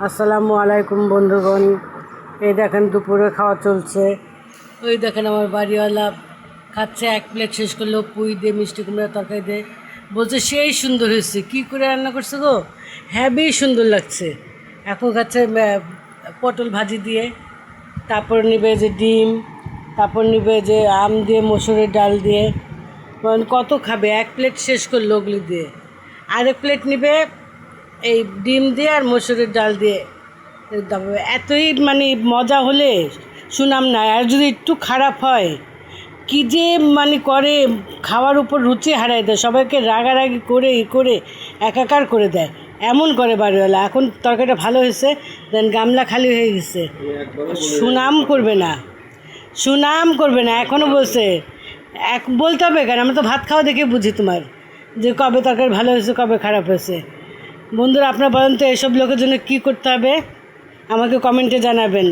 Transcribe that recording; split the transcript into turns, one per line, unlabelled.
আসসালামু আলাইকুম বন্ধুগণ। এই দেখেন দুপুরে খাওয়া চলছে। ওই দেখেন আমার বাড়িওয়ালা খাচ্ছে, এক প্লেট শেষ করলো পুঁই দিয়ে মিষ্টি কুমড়ার তরকারি দিয়ে, বলছে সেই সুন্দর হয়েছে। কী করে রান্না করছে গো, হ্যাভি সুন্দর লাগছে। এখন খাচ্ছে পটল ভাজি দিয়ে, তারপর নিবে যে ডিম, তারপর নিবে যে আম দিয়ে মসুরের ডাল দিয়ে। কত খাবে, এক প্লেট শেষ করলো ওগুলি দিয়ে। আরেক প্লেট নিবে এই ডিম দিয়ে আর মসুরের ডাল দিয়ে। এতই মানে মজা হলে শুনাম না। আর যদি একটু খারাপ হয়, কী যে মানে করে, খাওয়ার উপর রুচি হারাই দেয়, সবাইকে রাগারাগি করে করে একাকার করে দেয়, এমন করে বাড়িওয়ালা। এখন তরকারিটা ভালো হয়েছে, দেন গামলা খালি হয়ে গেছে, সুনাম করবে না, সুনাম করবে না। এখনও বলছে বলতে হবে কেন? আমরা তো ভাত খাওয়া দেখে বুঝি তোমার, যে কবে তরকারি ভালো হয়েছে কবে খারাপ হয়েছে। বন্ধুরা, আপনারা বলেন তো এসব লোকের জন্য কী করতে হবে? আমাকে কমেন্টে জানাবেন।